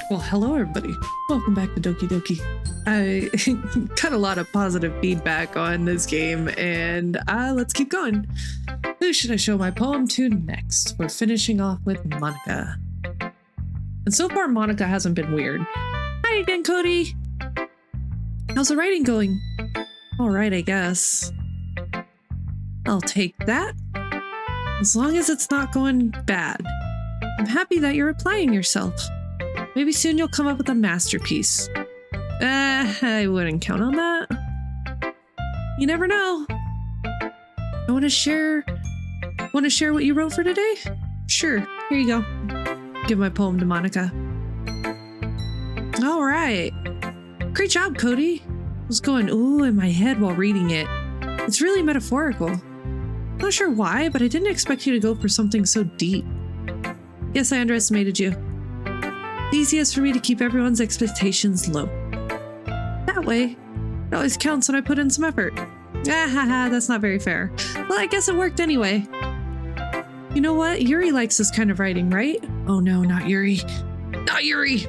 Well, hello everybody. Welcome back to Doki Doki. I got a lot of positive feedback on this game, and let's keep going. Who should I show my poem to next? We're finishing off with Monica. And so far, Monica hasn't been weird. Hi again, Cody. How's the writing going? All right, I guess. I'll take that. As long as it's not going bad. I'm happy that you're applying yourself. Maybe soon you'll come up with a masterpiece. I wouldn't count on that. You never know. I want to share what you wrote for today? Sure, here you go. Give my poem to Monica. All right. Great job, Cody. I was going ooh in my head while reading it. It's really metaphorical. Not sure why, but I didn't expect you to go for something so deep. Guess I underestimated you. It's easiest for me to keep everyone's expectations low. That way, it always counts when I put in some effort. That's not very fair. Well, I guess it worked anyway. You know what? Yuri likes this kind of writing, right? Oh no, not Yuri. Not Yuri!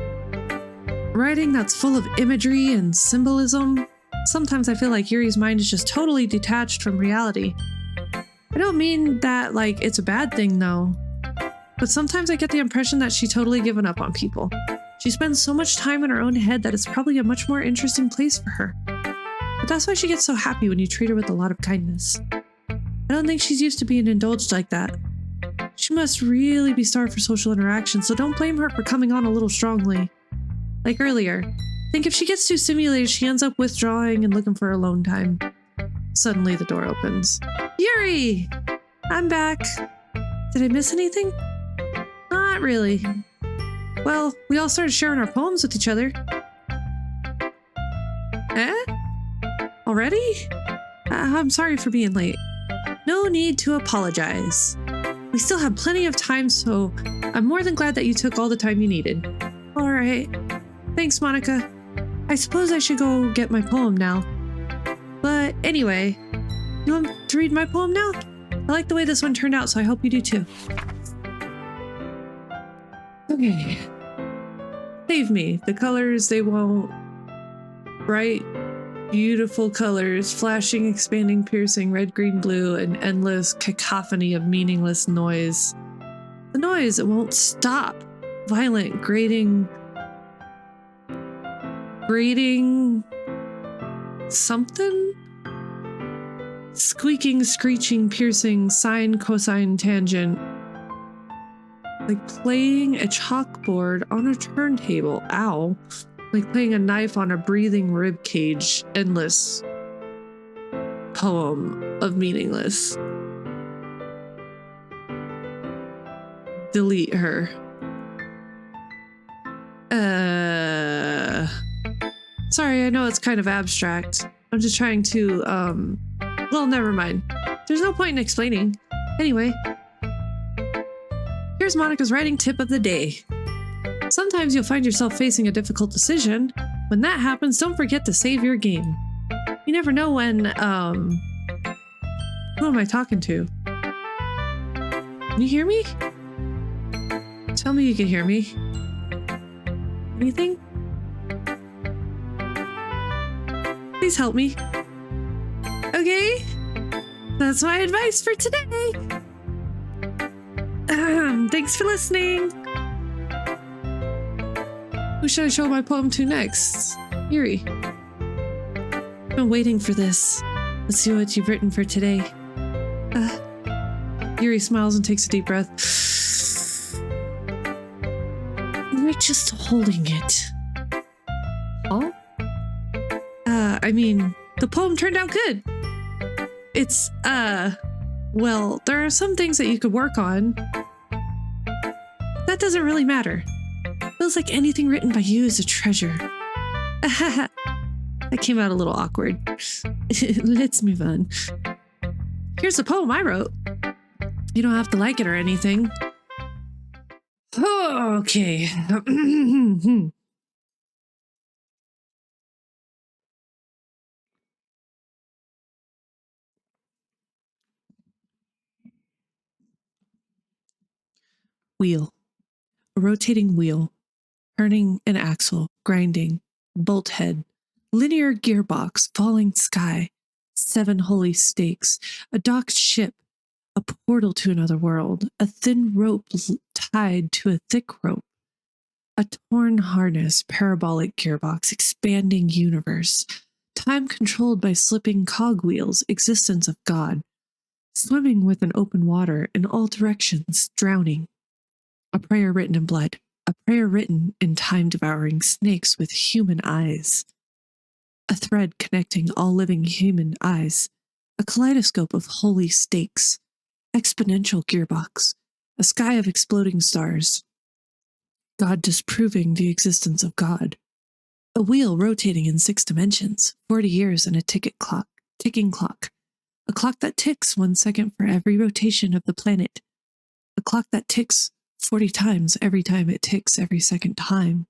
Writing that's full of imagery and symbolism. Sometimes I feel like Yuri's mind is just totally detached from reality. I don't mean that like it's a bad thing though. But sometimes I get the impression that she's totally given up on people. She spends so much time in her own head that it's probably a much more interesting place for her. But that's why she gets so happy when you treat her with a lot of kindness. I don't think she's used to being indulged like that. She must really be starved for social interaction, so don't blame her for coming on a little strongly. Like earlier, I think if she gets too stimulated, she ends up withdrawing and looking for alone time. Suddenly the door opens. Yuri! I'm back. Did I miss anything? Not really. Well, we all started sharing our poems with each other. Already? I'm sorry for being late. No need to apologize. We still have plenty of time, so I'm more than glad that you took all the time you needed. All right. Thanks, Monica. I suppose I should go get my poem now. But anyway, you want to read my poem now? I like the way this one turned out, so I hope you do too. Okay. Save me. The colors, they won't. Bright, beautiful colors, flashing, expanding, piercing, red, green, blue, an endless cacophony of meaningless noise. The noise, it won't stop. Violent, grating, something? Squeaking, screeching, piercing, sine, cosine, tangent. Like playing a chalkboard on a turntable. Ow. Like playing a knife on a breathing rib cage. Endless poem of meaningless. Delete her. Sorry, I know it's kind of abstract. I'm just trying to, well, never mind. There's no point in explaining. Anyway. Here's Monica's writing tip of the day. Sometimes you'll find yourself facing a difficult decision. When that happens, don't forget to save your game. You never know when, who am I talking to? Can you hear me? Tell me you can hear me. Anything? Please help me. Okay? That's my advice for today. Thanks for listening. Who should I show my poem to next? Yuri. I've been waiting for this. Let's see what you've written for today. Yuri smiles and takes a deep breath. You're just holding it. Oh? I mean, the poem turned out good. It's, well, there are some things that you could work on. That doesn't really matter. Feels like anything written by you is a treasure. That came out a little awkward. Let's move on. Here's the poem I wrote. You don't have to like it or anything. Okay. Wheel. A rotating wheel. Turning an axle, grinding, bolt head, linear gearbox, falling sky, 7 holy stakes, a docked ship, a portal to another world, a thin rope tied to a thick rope, a torn harness, parabolic gearbox, expanding universe, time controlled by slipping cogwheels, existence of God, swimming with an open water in all directions, drowning, a prayer written in blood, a prayer written in time-devouring snakes with human eyes, a thread connecting all living human eyes, a kaleidoscope of holy stakes, exponential gearbox, a sky of exploding stars, God disproving the existence of God, a wheel rotating in 6 dimensions, 40 years and a ticking clock, a clock that ticks 1 second for every rotation of the planet, a clock that ticks 40 times every time it ticks every second time,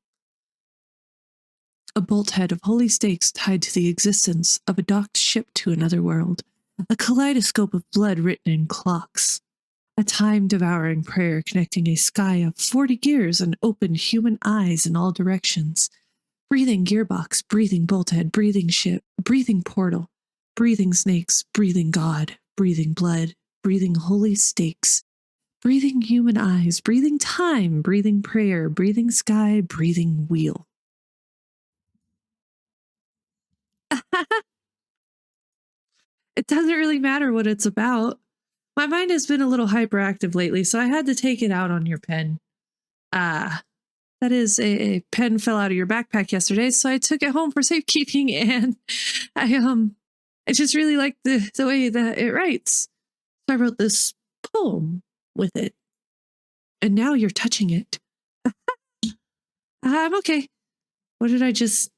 a bolt head of holy stakes tied to the existence of a docked ship to another world, a kaleidoscope of blood written in clocks, a time-devouring prayer connecting a sky of 40 gears and open human eyes in all directions, breathing gearbox, breathing bolt head, breathing ship, breathing portal, breathing snakes, breathing God, breathing blood, breathing holy stakes, breathing human eyes, breathing time, breathing prayer, breathing sky, breathing wheel. It doesn't really matter what it's about. My mind has been a little hyperactive lately, so I had to take it out on your pen. That is, a pen fell out of your backpack yesterday, so I took it home for safekeeping, and I just really like the way that it writes. So I wrote this poem with it. And now you're touching it. I'm okay. What did I just...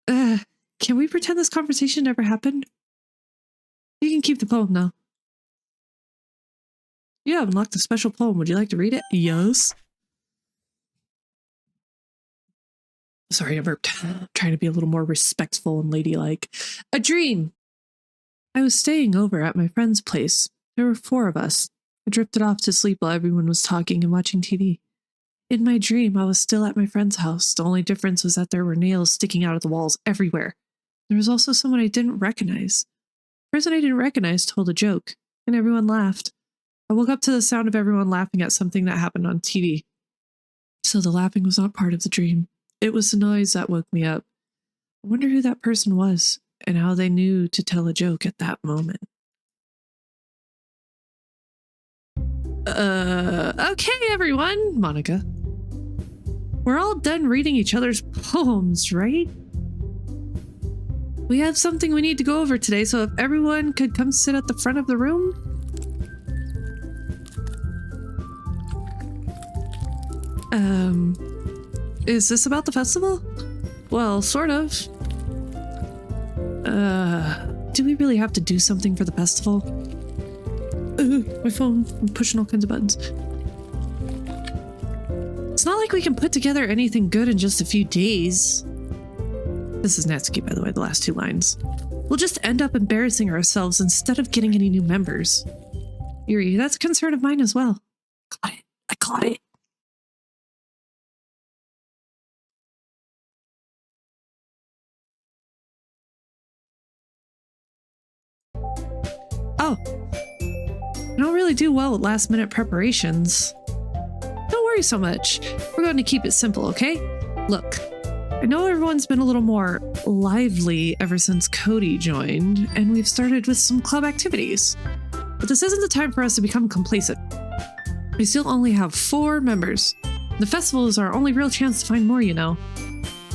can we pretend this conversation never happened? You can keep the poem now. You have unlocked a special poem. Would you like to read it? Yes. Sorry, I burped. Trying to be a little more respectful and ladylike. A dream. I was staying over at my friend's place. There were 4 of us. I drifted off to sleep while everyone was talking and watching TV. In my dream, I was still at my friend's house. The only difference was that there were nails sticking out of the walls everywhere. There was also someone I didn't recognize. The person I didn't recognize told a joke, and everyone laughed. I woke up to the sound of everyone laughing at something that happened on TV. So the laughing was not part of the dream. It was the noise that woke me up. I wonder who that person was, and how they knew to tell a joke at that moment. Okay, everyone, Monica. We're all done reading each other's poems, right? We have something we need to go over today, so if everyone could come sit at the front of the room. Is this about the festival? Well, sort of. Do we really have to do something for the festival? My phone, I'm pushing all kinds of buttons. It's not like we can put together anything good in just a few days. This is Natsuki, by the way, the last 2 lines. We'll just end up embarrassing ourselves instead of getting any new members. Yuri, that's a concern of mine as well. Got it. I got it. Oh. I don't really do well with last-minute preparations. Don't worry so much. We're going to keep it simple, okay? Look, I know everyone's been a little more lively ever since Cody joined, and we've started with some club activities. But this isn't the time for us to become complacent. We still only have 4 members. The festival is our only real chance to find more, you know.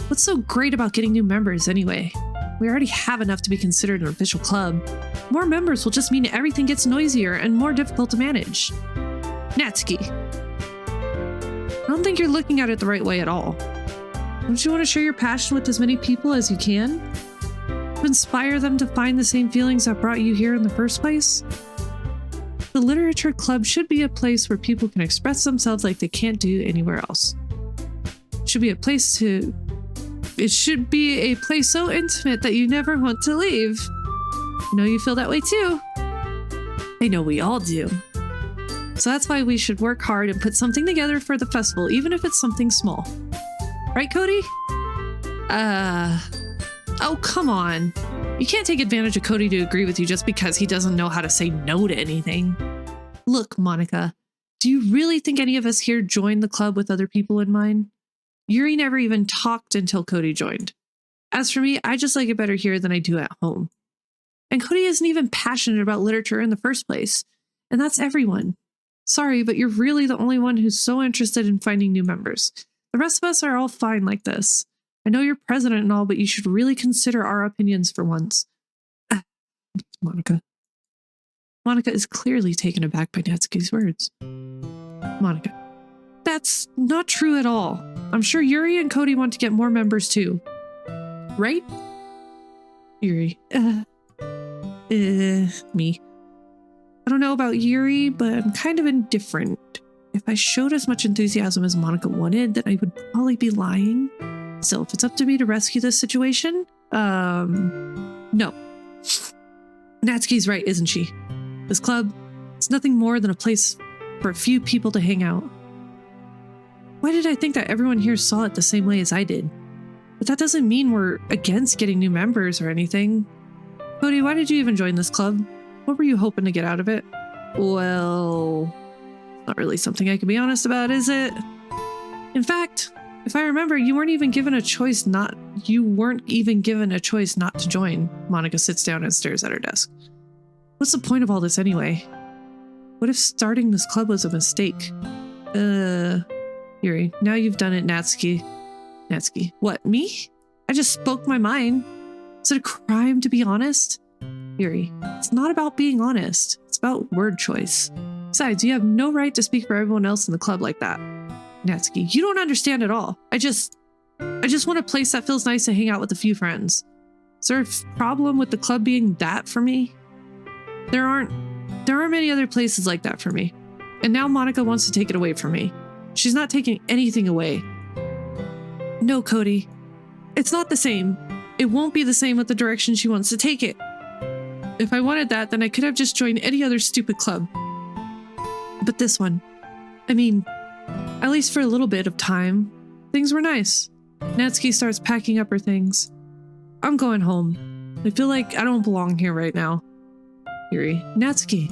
What's so great about getting new members anyway? We already have enough to be considered an official club. More members will just mean everything gets noisier and more difficult to manage. Natsuki, I don't think you're looking at it the right way at all. Don't you want to share your passion with as many people as you can? To inspire them to find the same feelings that brought you here in the first place? The literature club should be a place where people can express themselves like they can't do anywhere else. It should be a place so intimate that you never want to leave. I know you feel that way too. I know we all do. So that's why we should work hard and put something together for the festival, even if it's something small. Right, Cody? Oh, come on. You can't take advantage of Cody to agree with you just because he doesn't know how to say no to anything. Look, Monica, do you really think any of us here joined the club with other people in mind? Yuri never even talked until Cody joined. As for me, I just like it better here than I do at home. And Cody isn't even passionate about literature in the first place. And that's everyone. Sorry, but you're really the only one who's so interested in finding new members. The rest of us are all fine like this. I know you're president and all, but you should really consider our opinions for once. Monica. Monica is clearly taken aback by Natsuki's words. Monica. That's not true at all. I'm sure Yuri and Cody want to get more members too. Right? Yuri. Me. I don't know about Yuri, but I'm kind of indifferent. If I showed as much enthusiasm as Monica wanted, then I would probably be lying. So if it's up to me to rescue this situation, no. Natsuki's right, isn't she? This club, it's nothing more than a place for a few people to hang out. Why did I think that everyone here saw it the same way as I did? But that doesn't mean we're against getting new members or anything. Cody, why did you even join this club? What were you hoping to get out of it? Well, not really something I can be honest about, is it? In fact, if I remember, you weren't even given a choice not to join. Monica sits down and stares at her desk. What's the point of all this anyway? What if starting this club was a mistake? Yuri, now you've done it, Natsuki. Natsuki, what, me? I just spoke my mind. Is it a crime to be honest? Yuri, it's not about being honest. It's about word choice. Besides, you have no right to speak for everyone else in the club like that. Natsuki, you don't understand at all. I just want a place that feels nice to hang out with a few friends. Is there a problem with the club being that for me? There aren't many other places like that for me. And now Monica wants to take it away from me. She's not taking anything away. No, Cody. It's not the same. It won't be the same with the direction she wants to take it. If I wanted that, then I could have just joined any other stupid club. But this one, I mean, at least for a little bit of time, things were nice. Natsuki starts packing up her things. I'm going home. I feel like I don't belong here right now. Yuri, Natsuki.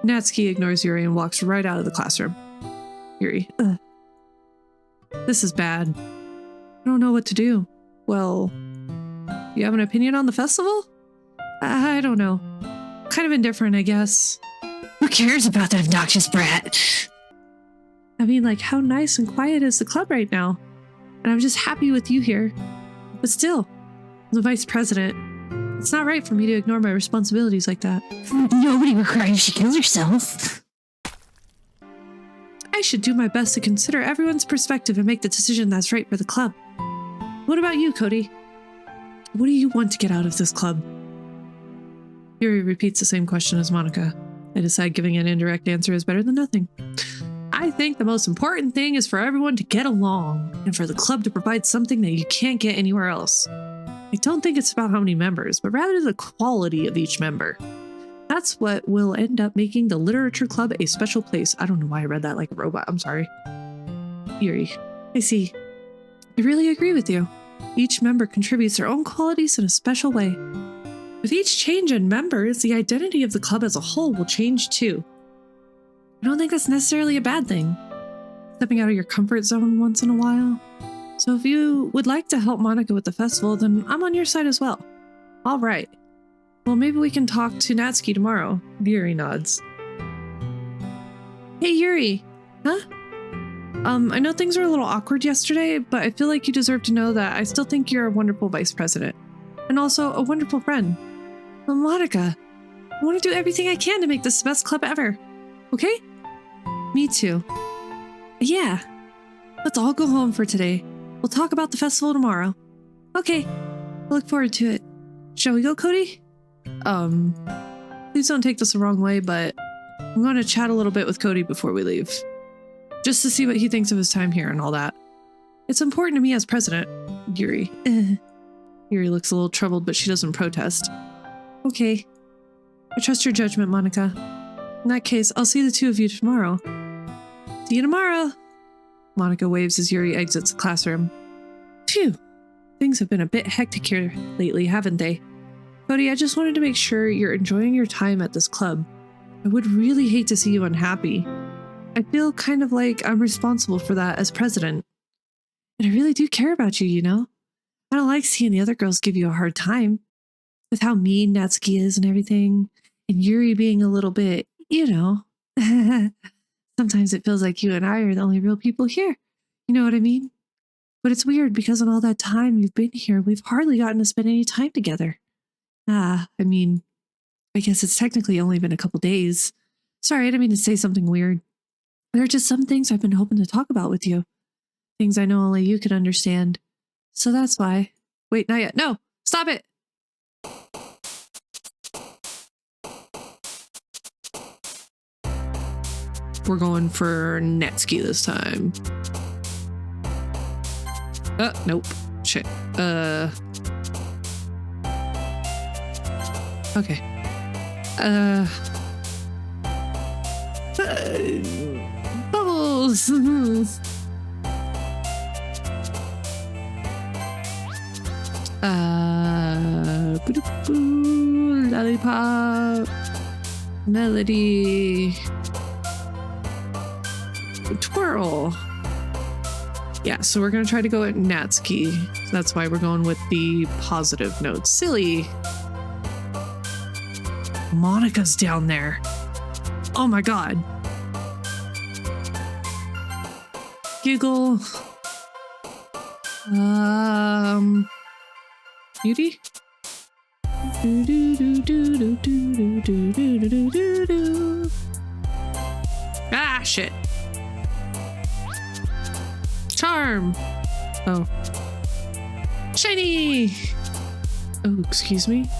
Natsuki ignores Yuri and walks right out of the classroom. Yuri, this is bad. I don't know what to do. Well, you have an opinion on the festival? I don't know. Kind of indifferent, I guess. Who cares about that obnoxious brat? I mean, like, how nice and quiet is the club right now? And I'm just happy with you here. But still, I'm the vice president. It's not right for me to ignore my responsibilities like that. Nobody would cry if she kills herself. I should do my best to consider everyone's perspective and make the decision that's right for the club. What about you, Cody? What do you want to get out of this club? Yuri repeats the same question as Monica. I decide giving an indirect answer is better than nothing. I think the most important thing is for everyone to get along and for the club to provide something that you can't get anywhere else. I don't think it's about how many members, but rather the quality of each member. That's what will end up making the literature club a special place. I don't know why I read that like a robot. I'm sorry. Yuri, I see. I really agree with you. Each member contributes their own qualities in a special way. With each change in members, the identity of the club as a whole will change too. I don't think that's necessarily a bad thing. Stepping out of your comfort zone once in a while. So if you would like to help Monica with the festival, then I'm on your side as well. All right. Well, maybe we can talk to Natsuki tomorrow. Yuri nods. Hey, Yuri. Huh? I know things were a little awkward yesterday, but I feel like you deserve to know that I still think you're a wonderful vice president. And also a wonderful friend. Well, Monica, I want to do everything I can to make this the best club ever. Okay? Me too. Yeah. Let's all go home for today. We'll talk about the festival tomorrow. Okay. I look forward to it. Shall we go, Cody? Please don't take this the wrong way, but I'm going to chat a little bit with Cody before we leave. Just to see what he thinks of his time here and all that. It's important to me as president. Yuri. Yuri looks a little troubled, but she doesn't protest. Okay. I trust your judgment, Monica. In that case, I'll see the two of you tomorrow. See you tomorrow! Monica waves as Yuri exits the classroom. Phew. Things have been a bit hectic here lately, haven't they? Cody, I just wanted to make sure you're enjoying your time at this club. I would really hate to see you unhappy. I feel kind of like I'm responsible for that as president. And I really do care about you, you know? I don't like seeing the other girls give you a hard time. With how mean Natsuki is and everything. And Yuri being a little bit, you know. Sometimes it feels like you and I are the only real people here. You know what I mean? But it's weird because in all that time you've been here, we've hardly gotten to spend any time together. I mean, I guess it's technically only been a couple days. Sorry, I didn't mean to say something weird. There are just some things I've been hoping to talk about with you. Things I know only you could understand. So that's why. Wait, not yet. No, stop it. We're going for Natsuki this time. Nope. Shit. Okay. Bubbles! Lollipop. Melody. Twirl. Yeah, so we're going to try to go at Natsuki. That's why we're going with the positive note. Silly. Monica's down there. Oh my god. Giggle. Beauty? Ah, shit. Charm. Oh. Shiny. Oh, excuse me.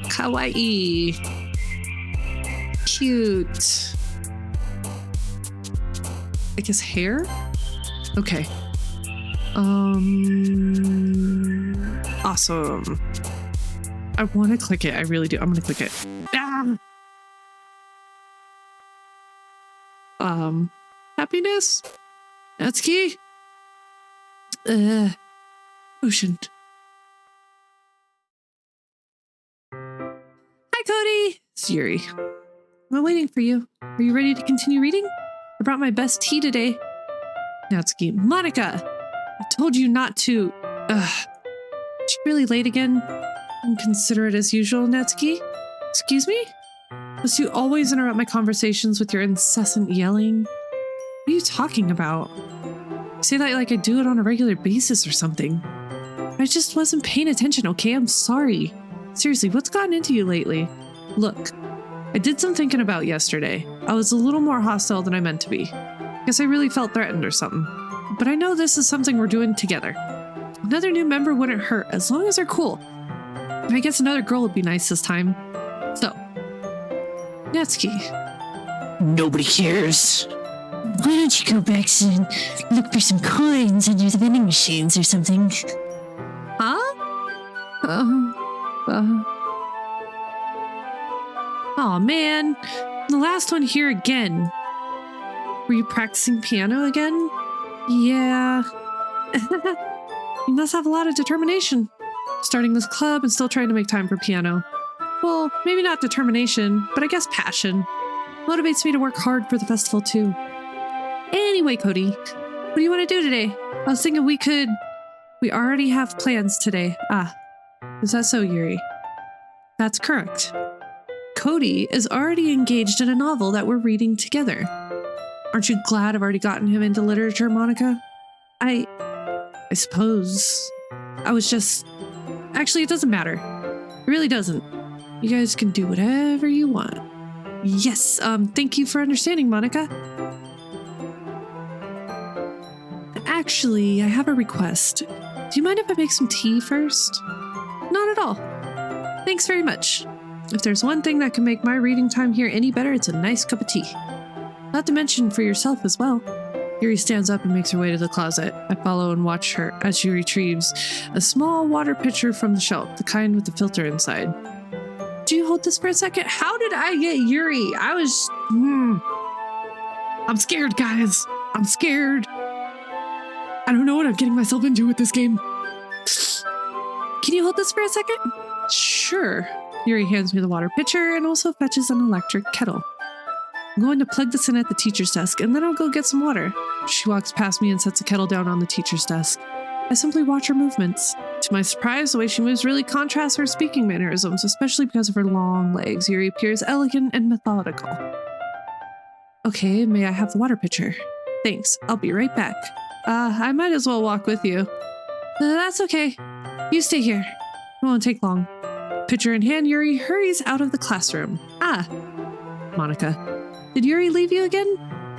Kawaii. Cute. I guess hair? Okay. Awesome. I want to click it. I really do. I'm going to click it. Happiness? Natsuki? Ocean. Hi, Cody. It's Yuri. I'm waiting for you. Are you ready to continue reading? I brought my best tea today. Natsuki. Monica! I told you not to. Is she really late again? Inconsiderate as usual, Natsuki. Excuse me? Must you always interrupt my conversations with your incessant yelling? What are you talking about? You say that like I do it on a regular basis or something. I just wasn't paying attention, okay? I'm sorry. Seriously, what's gotten into you lately? Look, I did some thinking about yesterday. I was a little more hostile than I meant to be. Guess I really felt threatened or something. But I know this is something we're doing together. Another new member wouldn't hurt, as long as they're cool. I guess another girl would be nice this time. So, Natsuki. Nobody cares. Why don't you go back and look for some coins under the vending machines or something? Huh? Oh man, the last one here again. Were you practicing piano again? Yeah. You must have a lot of determination. Starting this club and still trying to make time for piano. Well, maybe not determination, but I guess passion. Motivates me to work hard for the festival too. Anyway, Cody, what do you want to do today? I was thinking we already have plans today. Is that so, Yuri? That's correct. Cody is already engaged in a novel that we're reading together. Aren't you glad I've already gotten him into literature, Monica? I suppose. I was just... Actually, it doesn't matter. It really doesn't. You guys can do whatever you want. Yes, thank you for understanding, Monica. Actually, I have a request. Do you mind if I make some tea first? Not at all. Thanks very much. If there's one thing that can make my reading time here any better, it's a nice cup of tea. Not to mention for yourself as well. Yuri stands up and makes her way to the closet. I follow and watch her as she retrieves a small water pitcher from the shelf, the kind with the filter inside. Do you hold this for a second? How did I get Yuri? I was... I'm scared, guys. I'm scared. I don't know what I'm getting myself into with this game. Can you hold this for a second? Sure. Yuri hands me the water pitcher and also fetches an electric kettle. I'm going to plug this in at the teacher's desk and then I'll go get some water. She walks past me and sets the kettle down on the teacher's desk. I simply watch her movements. To my surprise, the way she moves really contrasts her speaking mannerisms, especially because of her long legs. Yuri appears elegant and methodical. Okay, may I have the water pitcher? Thanks, I'll be right back. I might as well walk with you. That's okay. You stay here. It won't take long. Pitcher in hand, Yuri hurries out of the classroom. Ah, Monica. Did Yuri leave you again?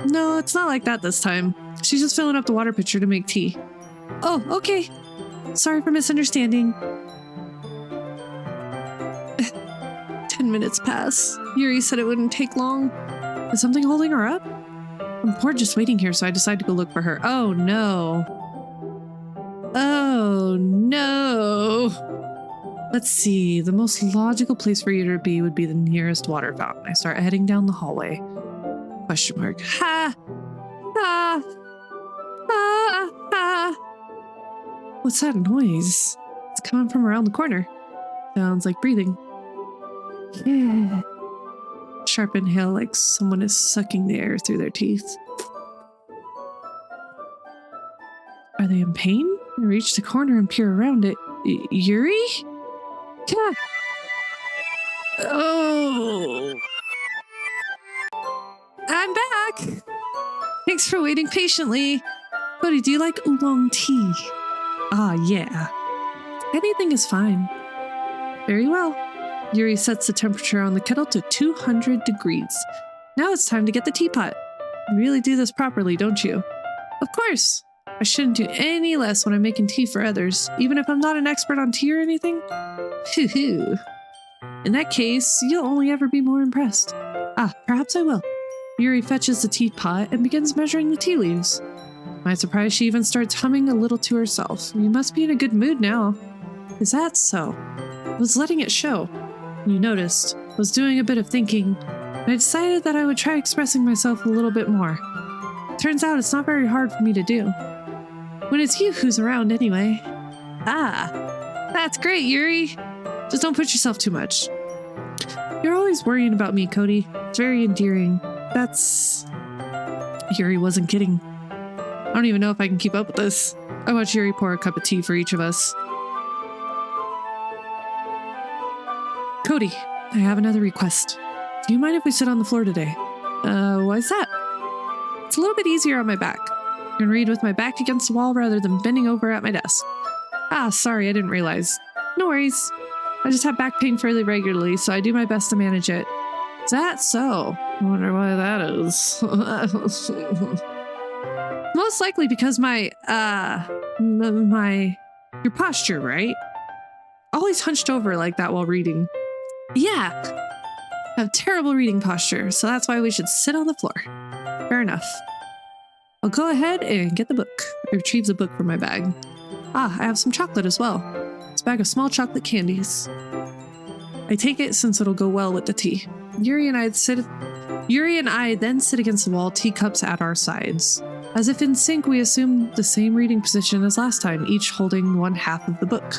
No, it's not like that this time. She's just filling up the water pitcher to make tea. Oh, okay. Sorry for misunderstanding. 10 minutes pass. Yuri said it wouldn't take long. Is something holding her up? I'm bored just waiting here, so I decide to go look for her. Oh no. Oh no. Let's see. The most logical place for you to be would be the nearest water fountain. I start heading down the hallway. Question mark. Ha! Ha! Ha! Ha! What's that noise? It's coming from around the corner. Sounds like breathing. Yeah. Sharp inhale like someone is sucking the air through their teeth. Are they in pain? I reach the corner and peer around it. Yuri? Yeah. Oh. I'm back. Thanks for waiting patiently. Cody, do you like oolong tea? Ah, yeah. Anything is fine. Very well. Yuri sets the temperature on the kettle to 200 degrees. Now it's time to get the teapot. You really do this properly, don't you? Of course. I shouldn't do any less when I'm making tea for others, even if I'm not an expert on tea or anything. Hoo-hoo. In that case, you'll only ever be more impressed. Ah, perhaps I will. Yuri fetches the teapot and begins measuring the tea leaves. To my surprise, she even starts humming a little to herself. You must be in a good mood now. Is that so? I was letting it show. You noticed. I was doing a bit of thinking, and I decided that I would try expressing myself a little bit more. Turns out it's not very hard for me to do. When it's you who's around anyway. Ah, that's great, Yuri. Just don't push yourself too much. You're always worrying about me, Cody. It's very endearing. That's... Yuri wasn't kidding. I don't even know if I can keep up with this. I watch Yuri pour a cup of tea for each of us. Cody, I have another request. Do you mind if we sit on the floor today? Why is that? It's a little bit easier on my back. I can read with my back against the wall rather than bending over at my desk. Ah, sorry, I didn't realize. No worries. I just have back pain fairly regularly, so I do my best to manage it. Is that so? I wonder why that is. Most likely because your posture, right? Always hunched over like that while reading. Yeah. I have terrible reading posture, so that's why we should sit on the floor. Fair enough. I'll go ahead and get the book. I retrieve the book from my bag. Ah, I have some chocolate as well. It's a bag of small chocolate candies. I take it since it'll go well with the tea. Yuri and I then sit against the wall, teacups at our sides. As if in sync, we assume the same reading position as last time, each holding one half of the book.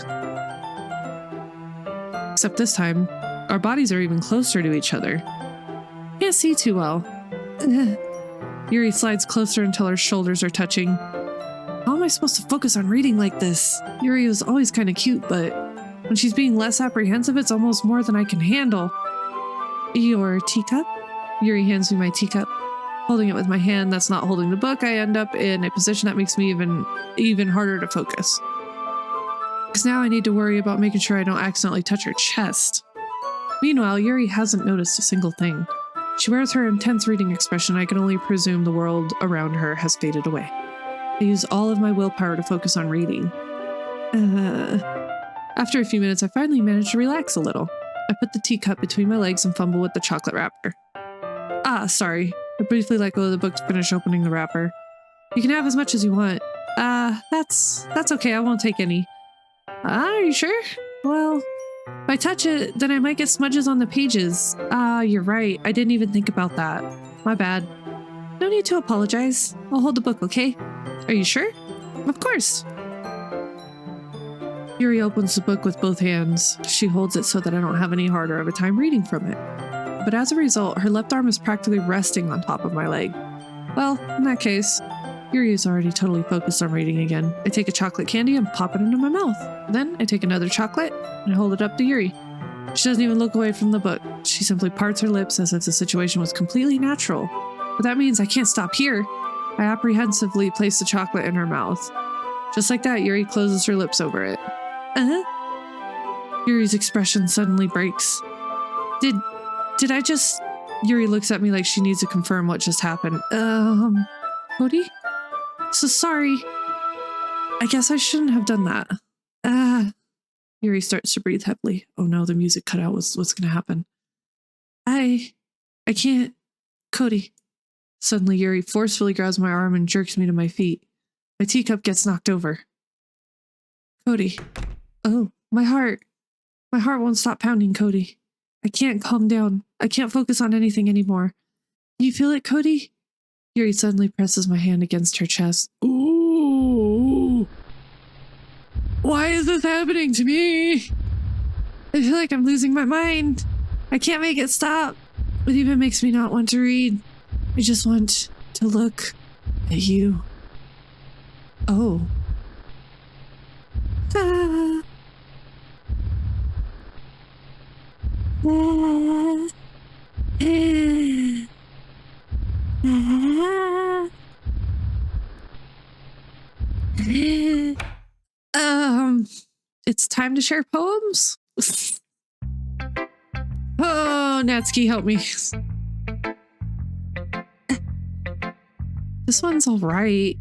Except this time, our bodies are even closer to each other. Can't see too well. Yuri slides closer until our shoulders are touching. How am I supposed to focus on reading like this? Yuri was always kind of cute, but when she's being less apprehensive, it's almost more than I can handle. Your teacup? Yuri hands me my teacup. Holding it with my hand that's not holding the book, I end up in a position that makes me even harder to focus. Because now I need to worry about making sure I don't accidentally touch her chest. Meanwhile, Yuri hasn't noticed a single thing. She wears her intense reading expression. I can only presume the world around her has faded away. I use all of my willpower to focus on reading. After a few minutes, I finally manage to relax a little. I put the teacup between my legs and fumble with the chocolate wrapper. Ah, sorry. I briefly let go of the book to finish opening the wrapper. You can have as much as you want. That's okay. I won't take any. Are you sure? Well, if I touch it, then I might get smudges on the pages. You're right. I didn't even think about that. My bad. No need to apologize. I'll hold the book, okay? Are you sure? Of course. Yuri opens the book with both hands. She holds it so that I don't have any harder of a time reading from it. But as a result, her left arm is practically resting on top of my leg. Well, in that case, Yuri is already totally focused on reading again. I take a chocolate candy and pop it into my mouth. Then I take another chocolate and hold it up to Yuri. She doesn't even look away from the book. She simply parts her lips as if the situation was completely natural. But that means I can't stop here. I apprehensively place the chocolate in her mouth. Just like that, Yuri closes her lips over it. Yuri's expression suddenly breaks. Did I just... Yuri looks at me like she needs to confirm what just happened. Cody? So sorry. I guess I shouldn't have done that. Yuri starts to breathe heavily. Oh no, the music cut out. What's gonna happen? I can't... Cody. Suddenly, Yuri forcefully grabs my arm and jerks me to my feet. My teacup gets knocked over. Cody. Oh, my heart. My heart won't stop pounding, Cody. I can't calm down. I can't focus on anything anymore. You feel it, Cody? Yuri suddenly presses my hand against her chest. Ooh. Why is this happening to me? I feel like I'm losing my mind. I can't make it stop. It even makes me not want to read. I just want to look at you. Oh. Ah. It's time to share poems. Oh, Natsuki, help me. This one's all right.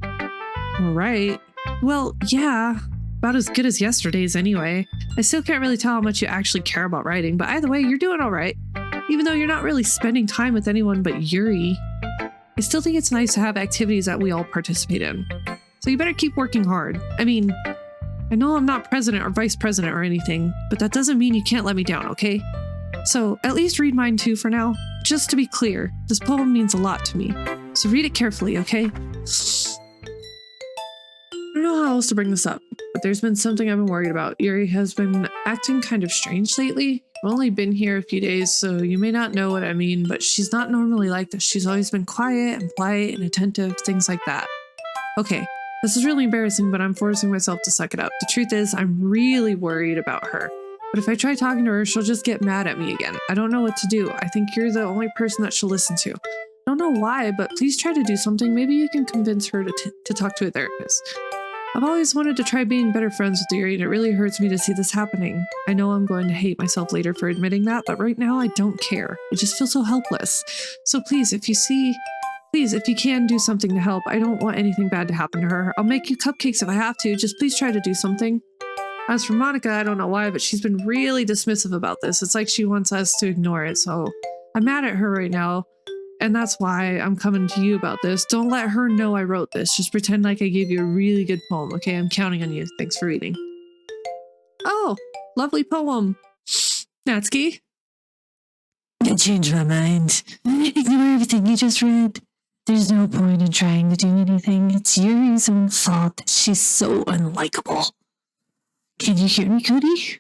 All right. Well, yeah. About as good as yesterday's anyway. I still can't really tell how much you actually care about writing, but either way, you're doing all right. Even though you're not really spending time with anyone but Yuri, I still think it's nice to have activities that we all participate in. So you better keep working hard. I mean, I know I'm not president or vice president or anything, but that doesn't mean you can't let me down, okay? So at least read mine too for now. Just to be clear, this poem means a lot to me. So read it carefully, okay? I don't know how else to bring this up, but there's been something I've been worried about. Yuri has been acting kind of strange lately. I've only been here a few days, so you may not know what I mean, but she's not normally like this. She's always been quiet and polite and attentive, things like that. Okay, this is really embarrassing, but I'm forcing myself to suck it up. The truth is, I'm really worried about her. But if I try talking to her, she'll just get mad at me again. I don't know what to do. I think you're the only person that she'll listen to. I don't know why, but please try to do something. Maybe you can convince her to talk to a therapist. I've always wanted to try being better friends with Yuri, and it really hurts me to see this happening. I know I'm going to hate myself later for admitting that, but right now I don't care. I just feel so helpless. So please, if you can do something to help, I don't want anything bad to happen to her. I'll make you cupcakes if I have to. Just please try to do something. As for Monica, I don't know why, but she's been really dismissive about this. It's like she wants us to ignore it, so I'm mad at her right now. And that's why I'm coming to you about this. Don't let her know I wrote this. Just pretend like I gave you a really good poem, okay? I'm counting on you. Thanks for reading. Oh, lovely poem. Natsuki? I changed my mind. Ignore everything you just read. There's no point in trying to do anything. It's Yuri's own fault that she's so unlikable. Can you hear me, Cody?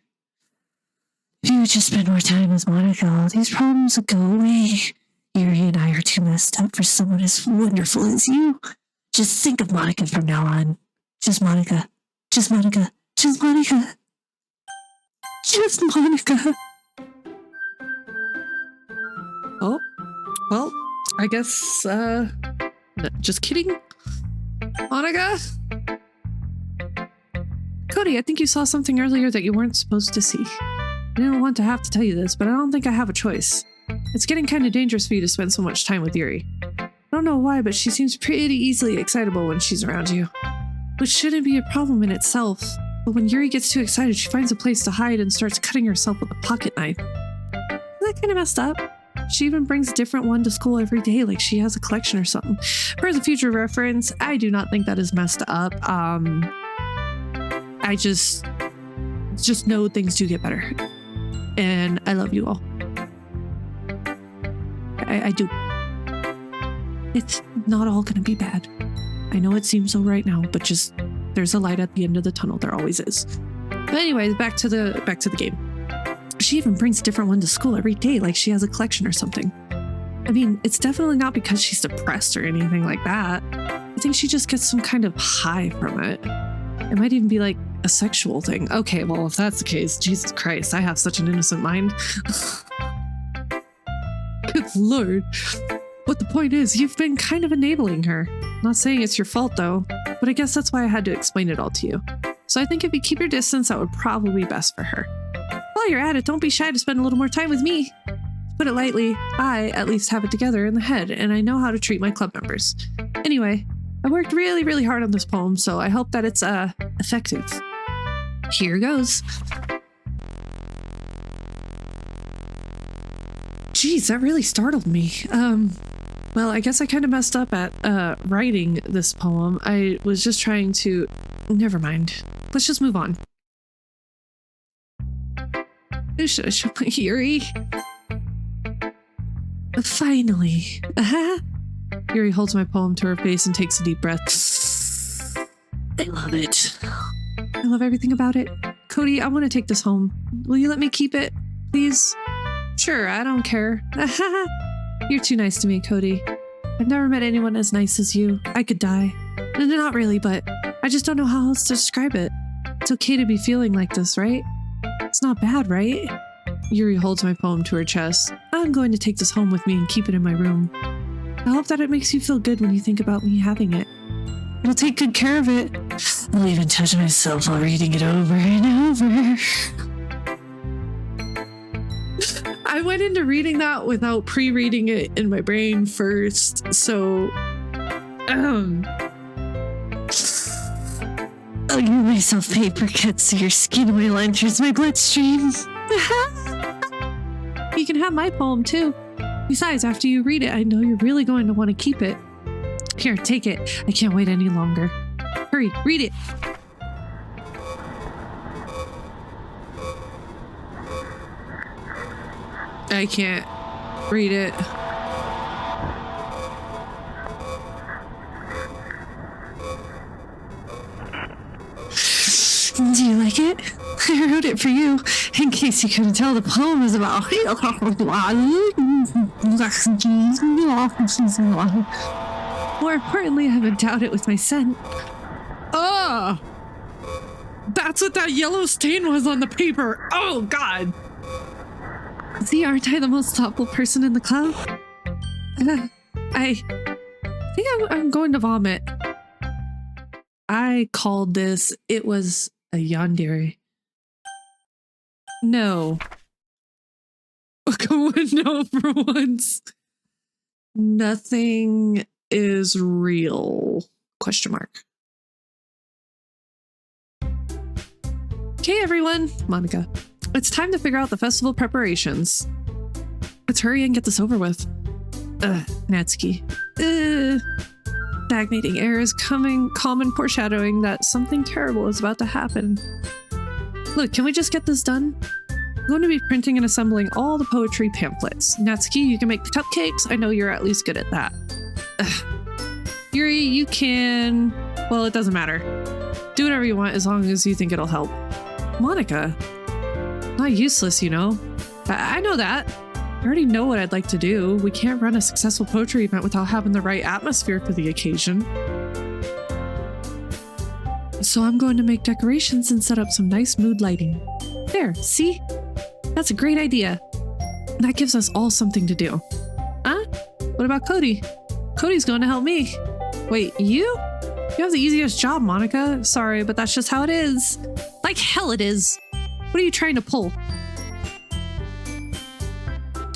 If you would just spend more time with Monica, all these problems would go away. Yuri and I are too messed up for someone as wonderful as you. Just think of Monica from now on. Just Monica. Just Monica. Just Monica. Just Monica. Oh, well, I guess, just kidding. Monica? Cody, I think you saw something earlier that you weren't supposed to see. I didn't want to have to tell you this, but I don't think I have a choice. It's getting kind of dangerous for you to spend so much time with Yuri. I don't know why, but she seems pretty easily excitable when she's around you. Which shouldn't be a problem in itself. But when Yuri gets too excited, she finds a place to hide and starts cutting herself with a pocket knife. Isn't that kind of messed up? She even brings a different one to school every day, like she has a collection or something. For the future reference, I do not think that is messed up. I just know things do get better. And I love you all. I do. It's not all gonna be bad. I know it seems so right now, but just there's a light at the end of the tunnel. There always is. But anyways, back to the game. She even brings a different one to school every day, like she has a collection or something. I mean, it's definitely not because she's depressed or anything like that. I think she just gets some kind of high from it. It might even be like a sexual thing. Okay, well, if that's the case, Jesus Christ, I have such an innocent mind. Good Lord. But the point is, you've been kind of enabling her. Not saying it's your fault though, but I guess that's why I had to explain it all to you. So I think if you keep your distance, that would probably be best for her. While you're at it, don't be shy to spend a little more time with me. To put it lightly, I at least have it together in the head, and I know how to treat my club members. Anyway, I worked really, really hard on this poem, so I hope that it's effective. Here goes. Geez, that really startled me. Well, I guess I kind of messed up at writing this poem. I was just trying to... Never mind. Let's just move on. Should I show my YURI? Finally. YURI holds my poem to her face and takes a deep breath. I love it. I love everything about it. Cody, I want to take this home. Will you let me keep it, please? Sure, I don't care. You're too nice to me, Cody. I've never met anyone as nice as you. I could die. No, not really, but I just don't know how else to describe it. It's okay to be feeling like this, right? It's not bad, right? YURI holds my poem to her chest. I'm going to take this home with me and keep it in my room. I hope that it makes you feel good when you think about me having it. I'll take good care of it. I'll even touch myself while reading it over and over. I went into reading that without pre-reading it in my brain first, so... I'll give myself paper cuts so your skin oil enters my bloodstream. You can have my poem too. Besides, after you read it, I know you're really going to want to keep it. Here, take it. I can't wait any longer. Hurry, read it. I can't read it. Do you like it? I wrote it for you, in case you couldn't tell the poem is about... More importantly, I've endowed it with my scent. Oh! That's what that yellow stain was on the paper! Oh, God! See, aren't I the most thoughtful person in the club? I think I'm going to vomit. I called this. It was a yandere. No. No, for once. Nothing is real. Question mark. Okay, everyone. Monica. It's time to figure out the festival preparations. Let's hurry and get this over with. Natsuki. Stagnating air is coming, common foreshadowing that something terrible is about to happen. Look, can we just get this done? I'm going to be printing and assembling all the poetry pamphlets. Natsuki, you can make the cupcakes. I know you're at least good at that. YURI, you can... Well, it doesn't matter. Do whatever you want as long as you think it'll help. Monica. Not useless, you know. I know that. I already know what I'd like to do. We can't run a successful poetry event without having the right atmosphere for the occasion. So I'm going to make decorations and set up some nice mood lighting. There, see? That's a great idea. That gives us all something to do. Huh? What about Cody? Cody's going to help me. Wait, you? You have the easiest job, Monica. Sorry, but that's just how it is. Like hell it is. What are you trying to pull?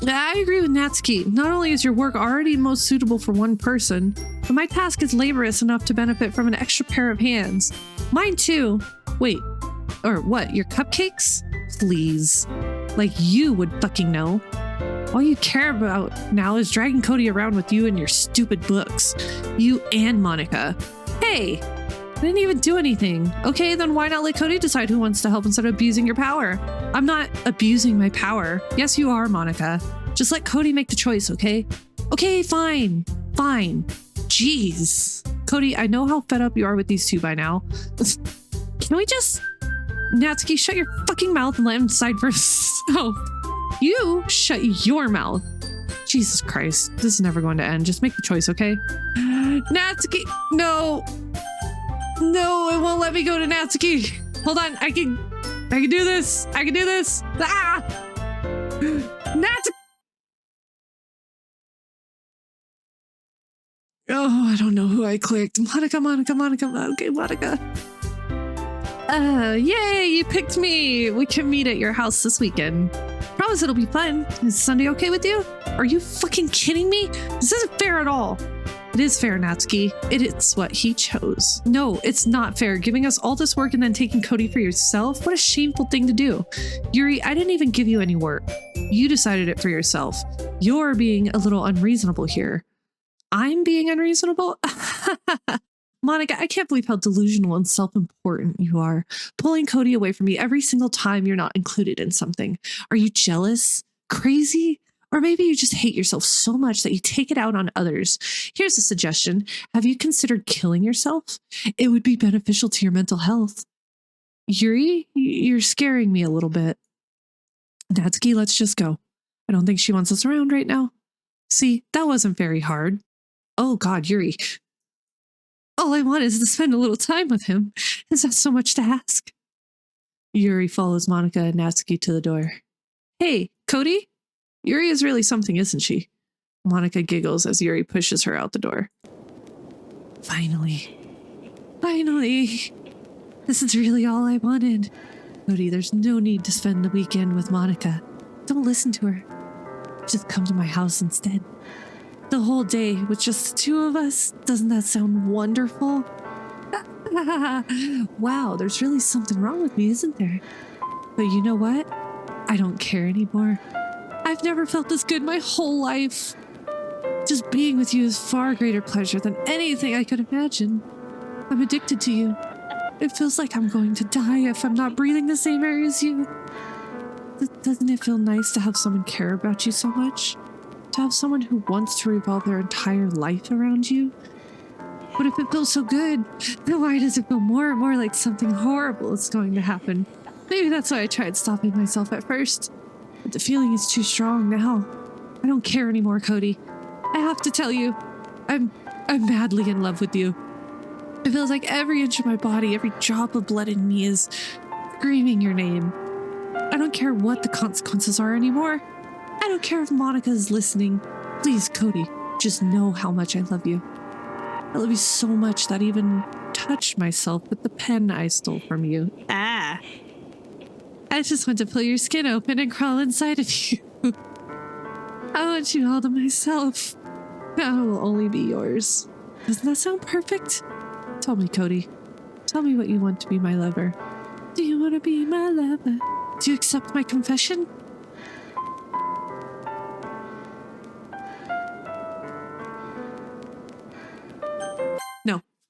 I agree with Natsuki. Not only is your work already most suitable for one person, but my task is laborious enough to benefit from an extra pair of hands. Mine too. Wait, or what, your cupcakes? Please. Like you would fucking know. All you care about now is dragging Cody around with you and your stupid books. You and Monica. Hey, I didn't even do anything. Okay, then why not let Cody decide who wants to help instead of abusing your power? I'm not abusing my power. Yes, you are, Monica. Just let Cody make the choice, okay? Okay, fine. Fine. Jeez. Cody, I know how fed up you are with these two by now. Can we just... Natsuki, shut your fucking mouth and let him decide for himself. You shut your mouth. Jesus Christ. This is never going to end. Just make the choice, okay? Natsuki, no. No, it won't let me go to Natsuki. Hold on, I can do this. I can do this. Ah! Natsuki. Oh, I don't know who I clicked. Monica. Okay, Monica. Yay, you picked me. We can meet at your house this weekend. Promise it'll be fun. Is Sunday okay with you? Are you fucking kidding me? This isn't fair at all. It is fair, Natsuki. It's what he chose. No, it's not fair. Giving us all this work and then taking Cody for yourself? What a shameful thing to do. Yuri, I didn't even give you any work. You decided it for yourself. You're being a little unreasonable here. I'm being unreasonable? Monica, I can't believe how delusional and self-important you are. Pulling Cody away from me every single time you're not included in something. Are you jealous? Crazy? Or maybe you just hate yourself so much that you take it out on others. Here's a suggestion. Have you considered killing yourself? It would be beneficial to your mental health. Yuri, you're scaring me a little bit. Natsuki, let's just go. I don't think she wants us around right now. See, that wasn't very hard. Oh God, Yuri. All I want is to spend a little time with him. Is that so much to ask? Yuri follows Monica and Natsuki to the door. Hey, Cody? Yuri is really something, isn't she? Monica giggles as Yuri pushes her out the door. Finally. This is really all I wanted. Cody, there's no need to spend the weekend with Monica. Don't listen to her. Just come to my house instead. The whole day with just the two of us. Doesn't that sound wonderful? Wow, there's really something wrong with me, isn't there? But you know what? I don't care anymore. I've never felt this good my whole life. Just being with you is far greater pleasure than anything I could imagine. I'm addicted to you. It feels like I'm going to die if I'm not breathing the same air as you. Doesn't it feel nice to have someone care about you so much? To have someone who wants to revolve their entire life around you? But if it feels so good, then why does it feel more and more like something horrible is going to happen? Maybe that's why I tried stopping myself at first. But the feeling is too strong now. I don't care anymore, Cody. I have to tell you, I'm madly in love with you. It feels like every inch of my body, every drop of blood in me is screaming your name. I don't care what the consequences are anymore. I don't care if Monica is listening. Please, Cody, just know how much I love you. I love you so much that I even touched myself with the pen I stole from you. Ah. I just want to pull your skin open and crawl inside of you. I want you all to myself. I will only be yours. Doesn't that sound perfect? Tell me, Cody. Tell me what you want to be my lover. Do you want to be my lover? Do you accept my confession?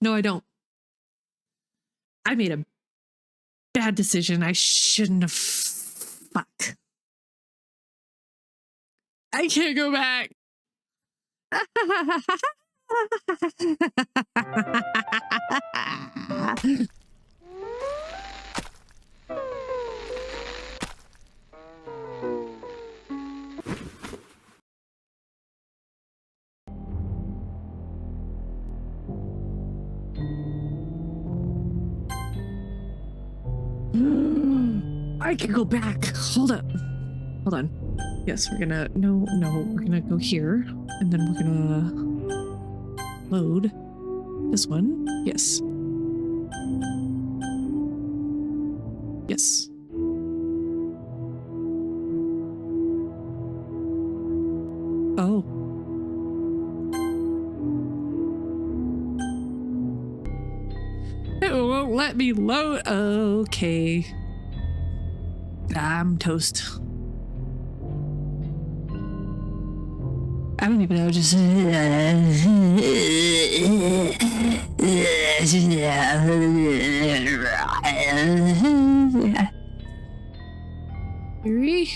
No, I don't. I made a bad decision. I shouldn't have. Fuck. I can't go back. I can go back. Hold up. Hold on. Yes, we're gonna... No, we're gonna go here. And then we're gonna... load this one. Yes. Yes. Oh. It won't let me load. Okay. I'm toast. I don't even know, just... Yuri?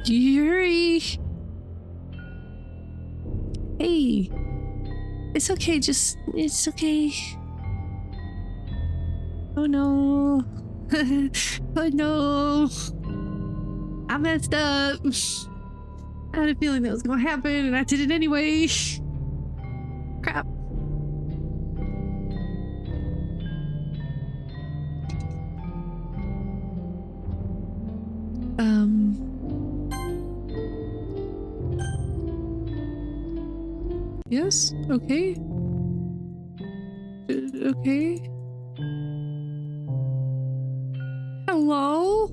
Yuri. Hey. It's okay, it's okay. Oh no. Oh no. I messed up. I had a feeling that was gonna happen and I did it anyway. Crap. Yes, okay. Okay. Hello?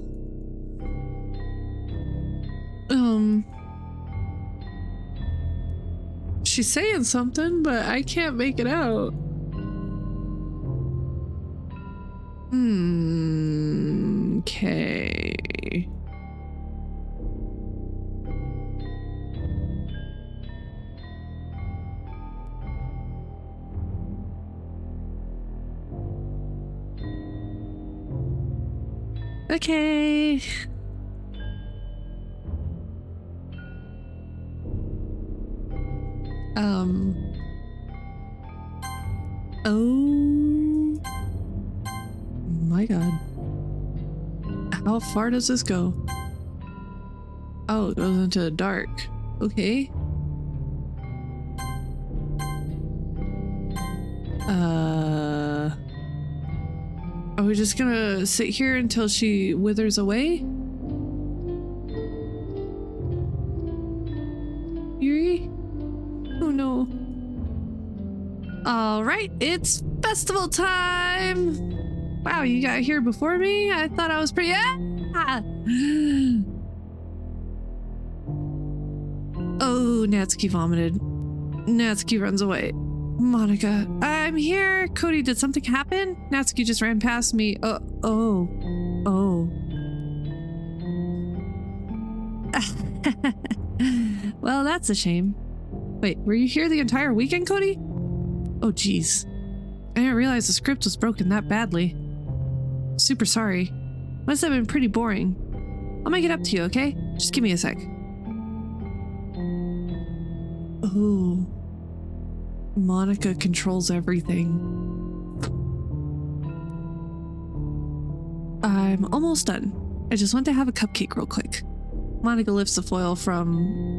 She's saying something, but I can't make it out. Okay. Okay. Oh my god. How far does this go? Oh, it goes into the dark. Okay. Are we just gonna sit here until she withers away? Yuri? Oh no. Alright, it's festival time! Wow, you got here before me? I thought I was pretty- Ah! Oh, Natsuki vomited. Natsuki runs away. Monica, I'm here. Cody, did something happen? Natsuki just ran past me. Oh. Well, that's a shame. Wait, were you here the entire weekend, Cody? Oh, geez. I didn't realize the script was broken that badly. Super sorry. Must have been pretty boring. I'll make it up to you, okay? Just give me a sec. Oh. Monica controls everything. I'm almost done. I just want to have a cupcake real quick. Monica lifts the foil from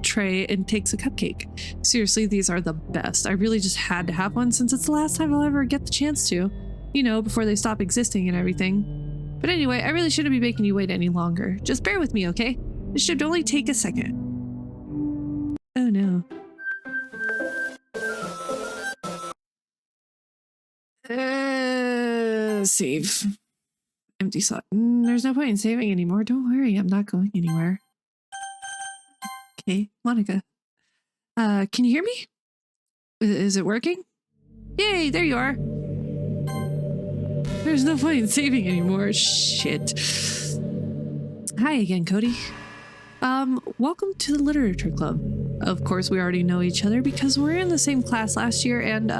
tray and takes a cupcake. Seriously, these are the best. I really just had to have one since it's the last time I'll ever get the chance to. You know, before they stop existing and everything. But anyway, I really shouldn't be making you wait any longer. Just bear with me, okay? This should only take a second. Oh no. Save. Empty slot. There's no point in saving anymore. Don't worry, I'm not going anywhere. Okay, Monica. Can you hear me? Is it working? Yay, there you are. There's no point in saving anymore. Shit. Hi again, Cody. Welcome to the Literature Club. Of course, we already know each other because we're in the same class last year and,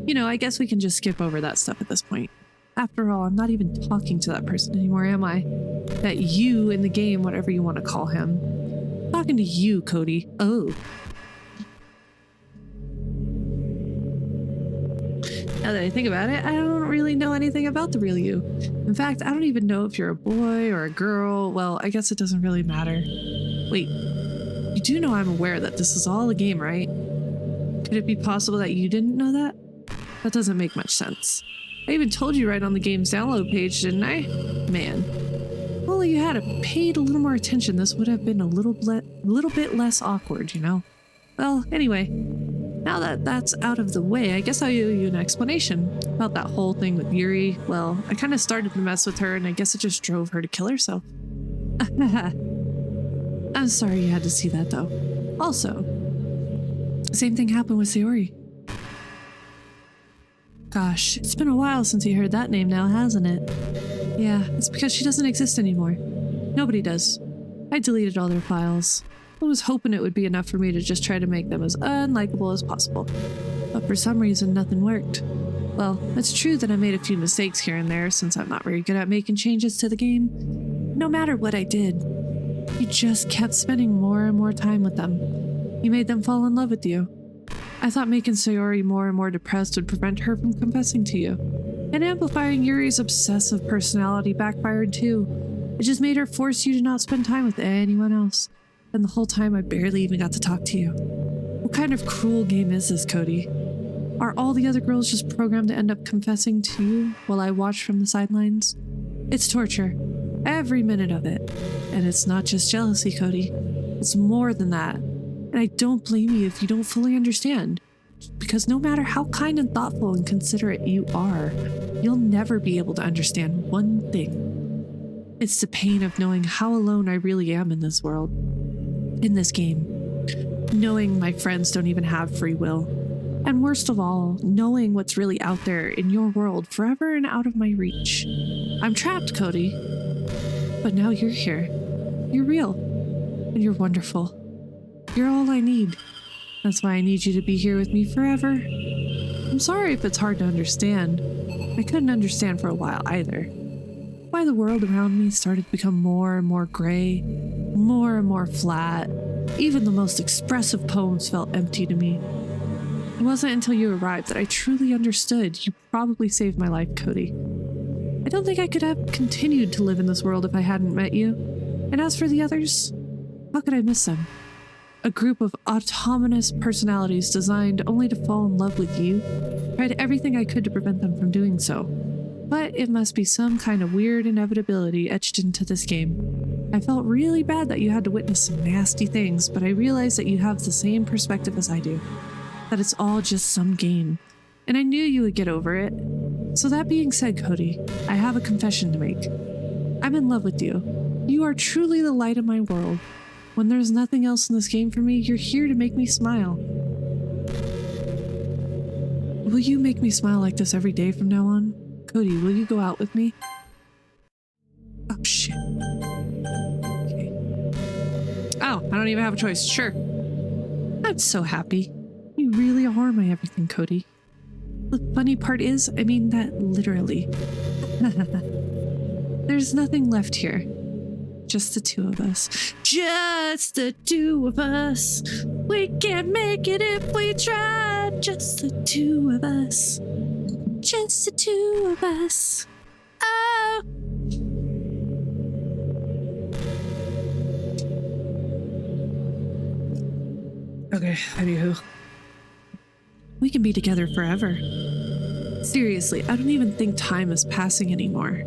you know, I guess we can just skip over that stuff at this point. After all, I'm not even talking to that person anymore, am I? That you in the game, whatever you want to call him. I'm talking to you, Cody. Oh. Now that I think about it, I don't really know anything about the real you. In fact, I don't even know if you're a boy or a girl. Well, I guess it doesn't really matter. Wait, you do know I'm aware that this is all a game, right? Could it be possible that you didn't know that? That doesn't make much sense. I even told you right on the game's download page, didn't I? Man. If only you had paid a little more attention, this would have been a little bit less awkward, you know? Well, anyway, now that that's out of the way, I guess I owe you an explanation about that whole thing with Yuri. Well, I kind of started to mess with her, and I guess it just drove her to kill herself. I'm sorry you had to see that, though. Also, same thing happened with Sayori. Gosh, it's been a while since you heard that name now, hasn't it? Yeah, it's because she doesn't exist anymore. Nobody does. I deleted all their files. I was hoping it would be enough for me to just try to make them as unlikable as possible. But for some reason, nothing worked. Well, it's true that I made a few mistakes here and there since I'm not very good at making changes to the game. No matter what I did, you just kept spending more and more time with them. You made them fall in love with you. I thought making Sayori more and more depressed would prevent her from confessing to you. And amplifying Yuri's obsessive personality backfired too. It just made her force you to not spend time with anyone else. And the whole time I barely even got to talk to you. What kind of cruel game is this, Cody? Are all the other girls just programmed to end up confessing to you while I watch from the sidelines? It's torture. Every minute of it. And it's not just jealousy, Cody. It's more than that. And I don't blame you if you don't fully understand. Because no matter how kind and thoughtful and considerate you are, you'll never be able to understand one thing. It's the pain of knowing how alone I really am in this world. In this game. Knowing my friends don't even have free will. And worst of all, knowing what's really out there in your world forever and out of my reach. I'm trapped, Cody. But now you're here. You're real. And you're wonderful. You're all I need. That's why I need you to be here with me forever. I'm sorry if it's hard to understand. I couldn't understand for a while either. Why the world around me started to become more and more gray, more and more flat. Even the most expressive poems felt empty to me. It wasn't until you arrived that I truly understood. You probably saved my life, Cody. I don't think I could have continued to live in this world if I hadn't met you. And as for the others, how could I miss them? A group of autonomous personalities designed only to fall in love with you. Tried everything I could to prevent them from doing so. But it must be some kind of weird inevitability etched into this game. I felt really bad that you had to witness some nasty things, but I realized that you have the same perspective as I do. That it's all just some game. And I knew you would get over it. So that being said, Cody, I have a confession to make. I'm in love with you. You are truly the light of my world. When there's nothing else in this game for me, you're here to make me smile. Will you make me smile like this every day from now on? Cody, will you go out with me? Oh, shit. Okay. Oh, I don't even have a choice. Sure. I'm so happy. You really are my everything, Cody. The funny part is, I mean that literally. There's nothing left here. Just the two of us. Just the two of us. We can't make it if we try. Just the two of us. Just the two of us. Oh. Okay, anywho. We can be together forever. Seriously, I don't even think time is passing anymore.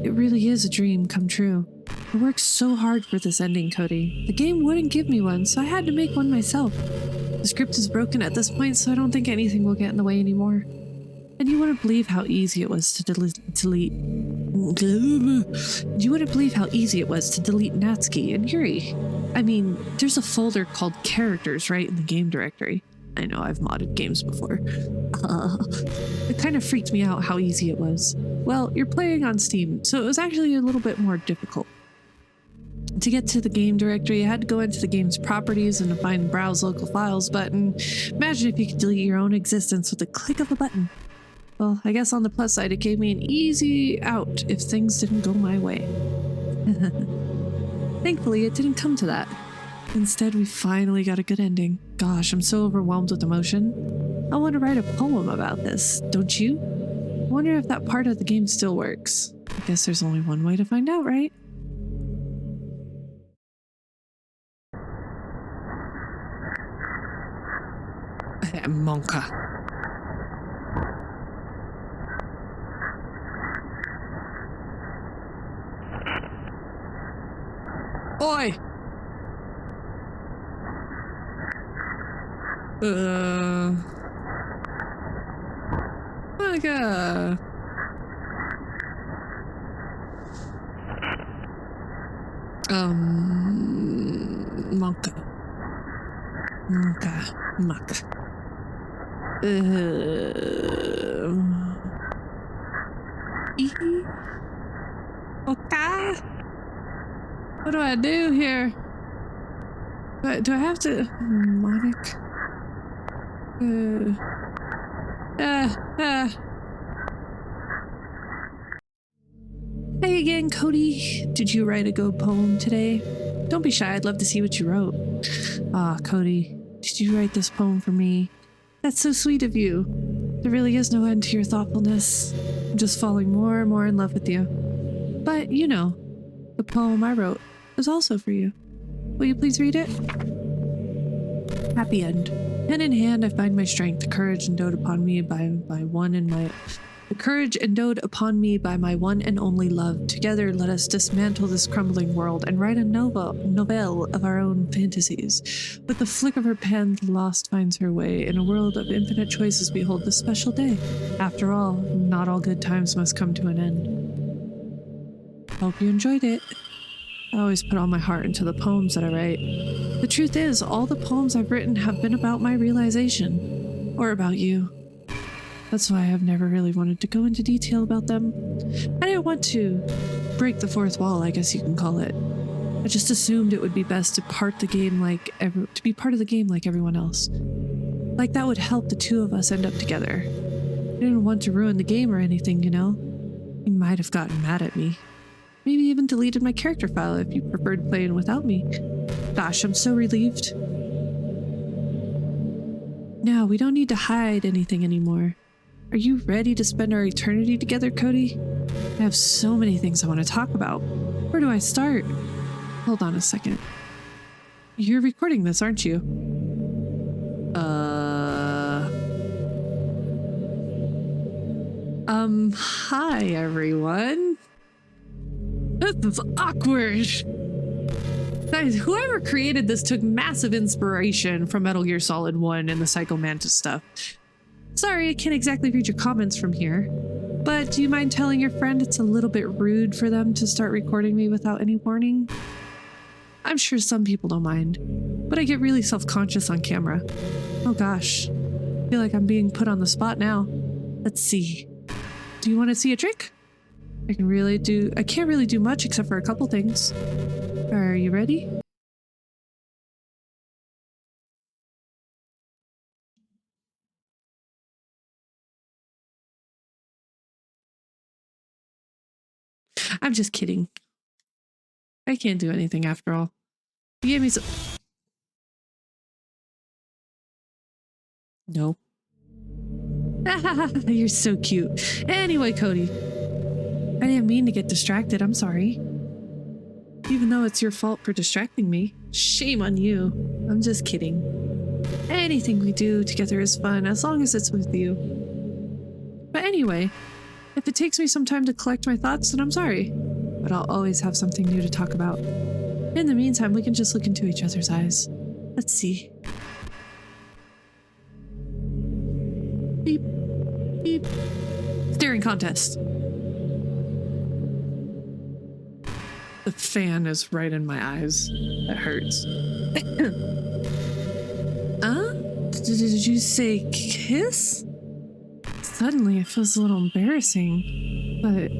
It really is a dream come true. I worked so hard for this ending, Cody. The game wouldn't give me one, so I had to make one myself. The script is broken at this point, so I don't think anything will get in the way anymore. And you wouldn't believe how easy it was to delete. You wouldn't believe how easy it was to delete Natsuki and Yuri. I mean, there's a folder called characters right in the game directory. I know I've modded games before. It kind of freaked me out how easy it was. Well, you're playing on Steam, so it was actually a little bit more difficult. To get to the game directory, I had to go into the game's properties and to find the Browse Local Files button. Imagine if you could delete your own existence with a click of a button. Well, I guess on the plus side, it gave me an easy out if things didn't go my way. Thankfully, it didn't come to that. Instead, we finally got a good ending. Gosh, I'm so overwhelmed with emotion. I want to write a poem about this, don't you? I wonder if that part of the game still works. I guess there's only one way to find out, right? Monka. Oi! Monka! Monka. Okay. What do I do here? Do I have to mnemonic? Hey again, Cody. Did you write a Go poem today? Don't be shy, I'd love to see what you wrote. Ah, Cody, did you write this poem for me? That's so sweet of you. There really is no end to your thoughtfulness. I'm just falling more and more in love with you. But, you know, the poem I wrote is also for you. Will you please read it? Happy End. Pen in hand, I find my strength, the courage endowed upon me by my one and only love. Together, let us dismantle this crumbling world and write a novelle of our own fantasies. With the flick of her pen, the lost finds her way. In a world of infinite choices, behold this special day. After all, not all good times must come to an end. Hope you enjoyed it. I always put all my heart into the poems that I write. The truth is, all the poems I've written have been about my realization. Or about you. That's why I've never really wanted to go into detail about them. I didn't want to break the fourth wall, I guess you can call it. I just assumed it would be best to be part of the game like everyone else. Like that would help the two of us end up together. I didn't want to ruin the game or anything, you know? You might have gotten mad at me. Maybe even deleted my character file if you preferred playing without me. Gosh, I'm so relieved. Now, we don't need to hide anything anymore. Are you ready to spend our eternity together, Cody? I have so many things I want to talk about. Where do I start? Hold on a second. You're recording this, aren't you? Hi, everyone. This is awkward. Guys, whoever created this took massive inspiration from Metal Gear Solid 1 and the Psycho Mantis stuff. Sorry, I can't exactly read your comments from here, but do you mind telling your friend it's a little bit rude for them to start recording me without any warning? I'm sure some people don't mind, but I get really self-conscious on camera. Oh gosh, I feel like I'm being put on the spot now. Let's see. Do you want to see a trick? I can't really do much except for a couple things. Are you ready? I'm just kidding. I can't do anything after all. You gave me some... No. You're so cute. Anyway, Cody. I didn't mean to get distracted, I'm sorry. Even though it's your fault for distracting me. Shame on you. I'm just kidding. Anything we do together is fun, as long as it's with you. But anyway, if it takes me some time to collect my thoughts, then I'm sorry. But I'll always have something new to talk about. In the meantime, we can just look into each other's eyes. Let's see. Beep. Beep. Staring contest. The fan is right in my eyes. That hurts. Huh? Did you say kiss? Suddenly it feels a little embarrassing, but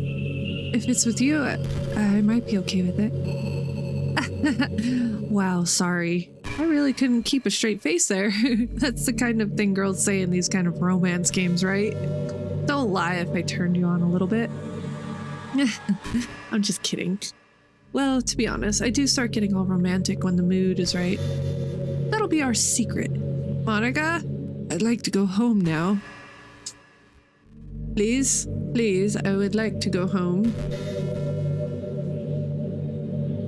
if it's with you, I might be okay with it. Wow, sorry. I really couldn't keep a straight face there. That's the kind of thing girls say in these kind of romance games, right? Don't lie if I turned you on a little bit. I'm just kidding. Well, to be honest, I do start getting all romantic when the mood is right. That'll be our secret. Monica, I'd like to go home now. Please, please, I would like to go home.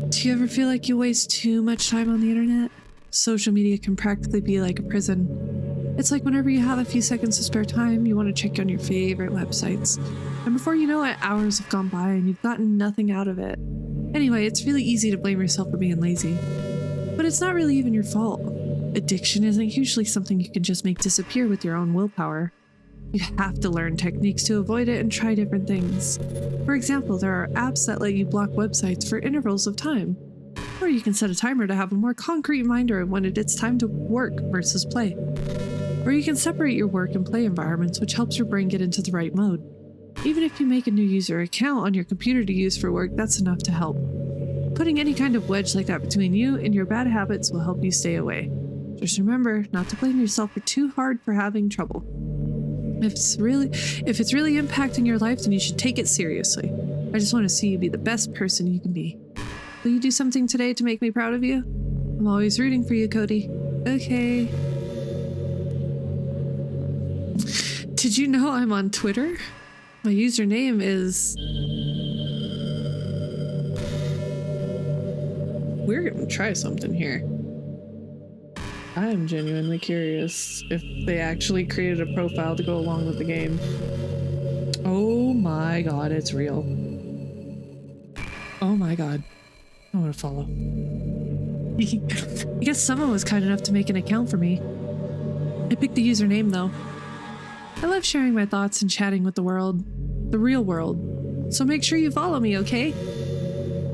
Do you ever feel like you waste too much time on the internet? Social media can practically be like a prison. It's like whenever you have a few seconds of spare time, you want to check on your favorite websites. And before you know it, hours have gone by and you've gotten nothing out of it. Anyway, it's really easy to blame yourself for being lazy. But it's not really even your fault. Addiction isn't usually something you can just make disappear with your own willpower. You have to learn techniques to avoid it and try different things. For example, there are apps that let you block websites for intervals of time. Or you can set a timer to have a more concrete reminder of when it's time to work versus play. Or you can separate your work and play environments, which helps your brain get into the right mode. Even if you make a new user account on your computer to use for work, that's enough to help. Putting any kind of wedge like that between you and your bad habits will help you stay away. Just remember not to blame yourself too hard for having trouble. If it's really impacting your life, then you should take it seriously. I just want to see you be the best person you can be. Will you do something today to make me proud of you? I'm always rooting for you, Cody. Okay. Did you know I'm on Twitter? My username is... We're gonna try something here. I am genuinely curious if they actually created a profile to go along with the game. Oh my god, it's real. Oh my god. I want to follow. I guess someone was kind enough to make an account for me. I picked the username though. I love sharing my thoughts and chatting with the world. The real world. So make sure you follow me, okay?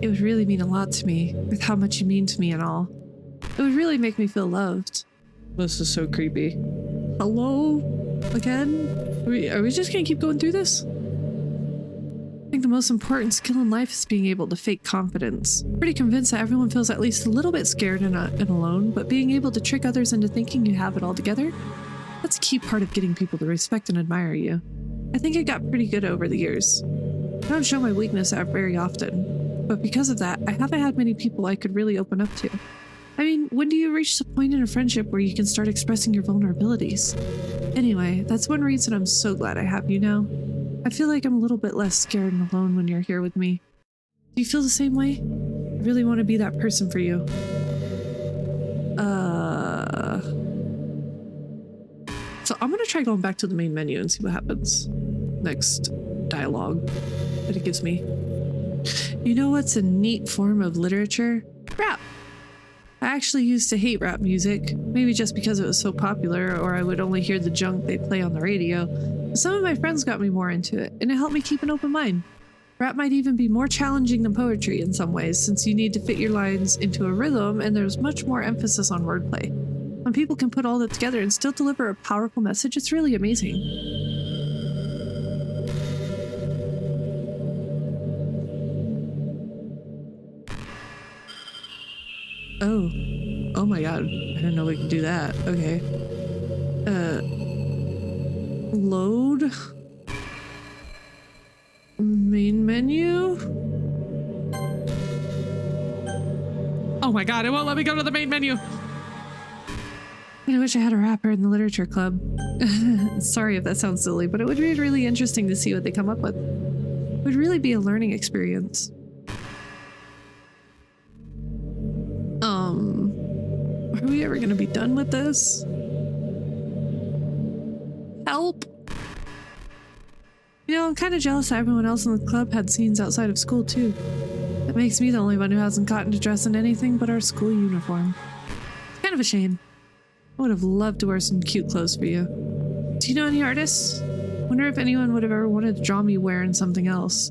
It would really mean a lot to me, with how much you mean to me and all. It would really make me feel loved. This is so creepy. Hello? Again? Are we just gonna keep going through this? I think the most important skill in life is being able to fake confidence. Pretty convinced that everyone feels at least a little bit scared and alone, but being able to trick others into thinking you have it all together, that's a key part of getting people to respect and admire you. I think I got pretty good over the years. I don't show my weakness very often, but because of that, I haven't had many people I could really open up to. I mean, when do you reach the point in a friendship where you can start expressing your vulnerabilities? Anyway, that's one reason I'm so glad I have you now. I feel like I'm a little bit less scared and alone when you're here with me. Do you feel the same way? I really want to be that person for you. So I'm gonna try going back to the main menu and see what happens. Next dialogue that it gives me. You know what's a neat form of literature? Rap! I actually used to hate rap music, maybe just because it was so popular or I would only hear the junk they play on the radio. But some of my friends got me more into it, and it helped me keep an open mind. Rap might even be more challenging than poetry in some ways, since you need to fit your lines into a rhythm and there's much more emphasis on wordplay. When people can put all that together and still deliver a powerful message, it's really amazing. Oh my god, I didn't know we could do that. Okay. Load. Main menu. Oh my god, it won't let me go to the main menu. I wish I had a rapper in the literature club. Sorry if that sounds silly, but it would be really interesting to see what they come up with. It would really be a learning experience. Are we ever gonna be done with this? Help! You know, I'm kind of jealous that everyone else in the club had scenes outside of school too. That makes me the only one who hasn't gotten to dress in anything but our school uniform. It's kind of a shame. I would have loved to wear some cute clothes for you. Do you know any artists? Wonder if anyone would have ever wanted to draw me wearing something else.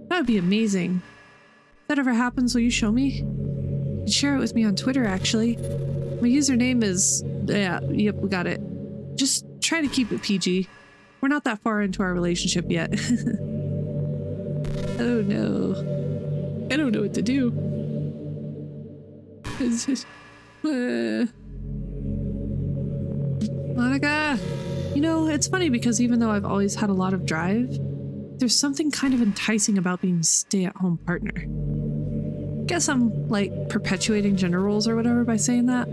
That would be amazing. If that ever happens, will you show me? You can share it with me on Twitter, actually. My username is... yep, we got it. Just try to keep it PG. We're not that far into our relationship yet. Oh no. I don't know what to do. Monica! You know, it's funny because even though I've always had a lot of drive, there's something kind of enticing about being a stay-at-home partner. Guess I'm, like, perpetuating gender roles or whatever by saying that.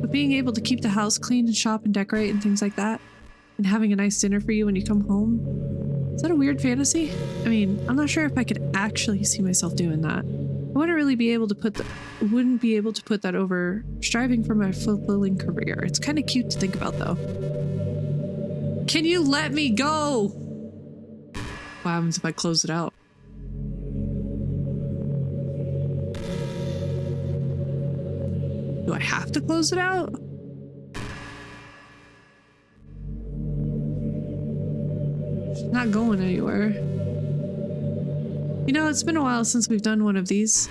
But being able to keep the house clean and shop and decorate and things like that, and having a nice dinner for you when you come home, is that a weird fantasy? I mean, I'm not sure if I could actually see myself doing that. I wouldn't really be able to put that over striving for my fulfilling career. It's kind of cute to think about, though. Can you let me go? What happens if I close it out? Do I have to close it out? It's not going anywhere. You know, it's been a while since we've done one of these,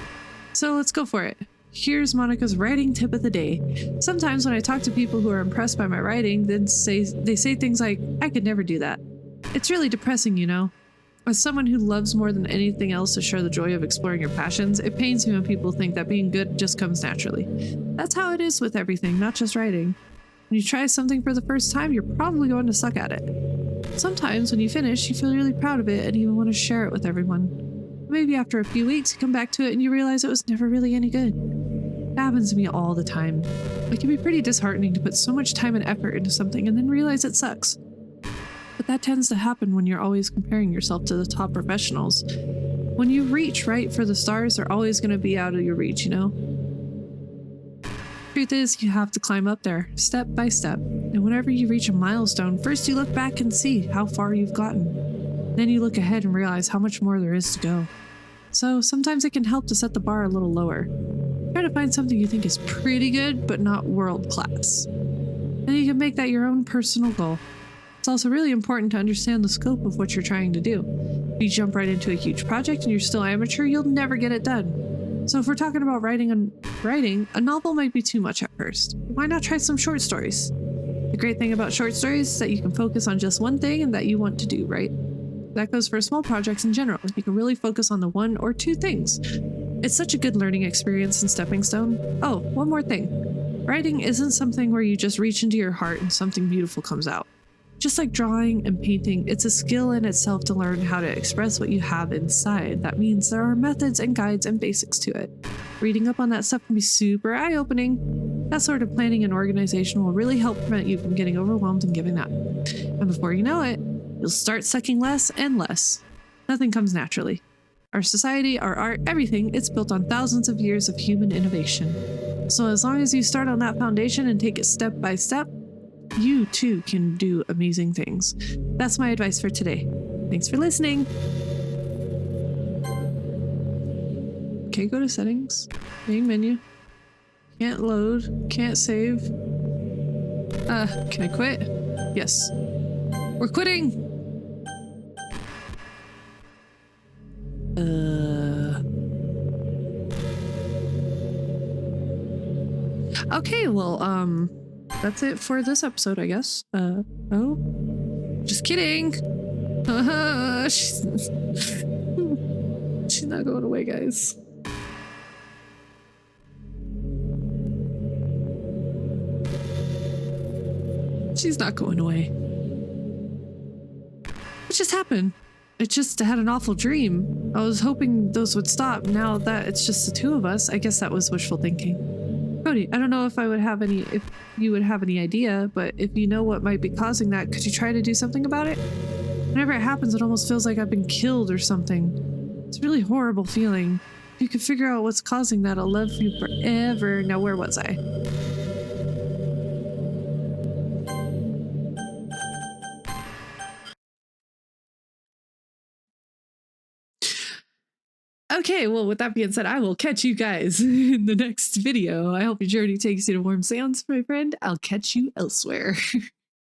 so let's go for it. Here's Monica's writing tip of the day. Sometimes when I talk to people who are impressed by my writing, they say things like, I could never do that. It's really depressing, you know? As someone who loves more than anything else to share the joy of exploring your passions, it pains me when people think that being good just comes naturally. That's how it is with everything, not just writing. When you try something for the first time, you're probably going to suck at it. Sometimes when you finish, you feel really proud of it and even want to share it with everyone. Maybe after a few weeks, you come back to it and you realize it was never really any good. It happens to me all the time. It can be pretty disheartening to put so much time and effort into something and then realize it sucks. But that tends to happen when you're always comparing yourself to the top professionals. When you reach right for the stars, they're always going to be out of your reach, you know? Truth is, you have to climb up there, step by step. And whenever you reach a milestone, first you look back and see how far you've gotten. Then you look ahead and realize how much more there is to go. So sometimes it can help to set the bar a little lower. Try to find something you think is pretty good, but not world class. And you can make that your own personal goal. It's also really important to understand the scope of what you're trying to do. If you jump right into a huge project and you're still amateur, you'll never get it done. So if we're talking about writing, a novel might be too much at first. Why not try some short stories? The great thing about short stories is that you can focus on just one thing and that you want to do, right? That goes for small projects in general. You can really focus on the one or two things. It's such a good learning experience and stepping stone. Oh, one more thing. Writing isn't something where you just reach into your heart and something beautiful comes out. Just like drawing and painting, it's a skill in itself to learn how to express what you have inside. That means there are methods and guides and basics to it. Reading up on that stuff can be super eye-opening. That sort of planning and organization will really help prevent you from getting overwhelmed and giving up. And before you know it, you'll start sucking less and less. Nothing comes naturally. Our society, our art, everything, it's built on thousands of years of human innovation. So as long as you start on that foundation and take it step by step, you too can do amazing things. That's my advice for today. Thanks for listening. Okay, go to settings, main menu. Can't load, can't save. Can I quit? Yes. We're quitting! Okay, well, that's it for this episode, I guess. Oh? Just kidding! She's not going away, guys. She's not going away. What just happened? It just had an awful dream. I was hoping those would stop. Now that it's just the two of us, I guess that was wishful thinking. Cody, I don't know if you would have any idea, but if you know what might be causing that, could you try to do something about it? Whenever it happens, it almost feels like I've been killed or something. It's a really horrible feeling. If you could figure out what's causing that, I'll love you forever. Now, where was I? Okay, well, with that being said, I will catch you guys in the next video. I hope your journey takes you to warm sands, my friend. I'll catch you elsewhere.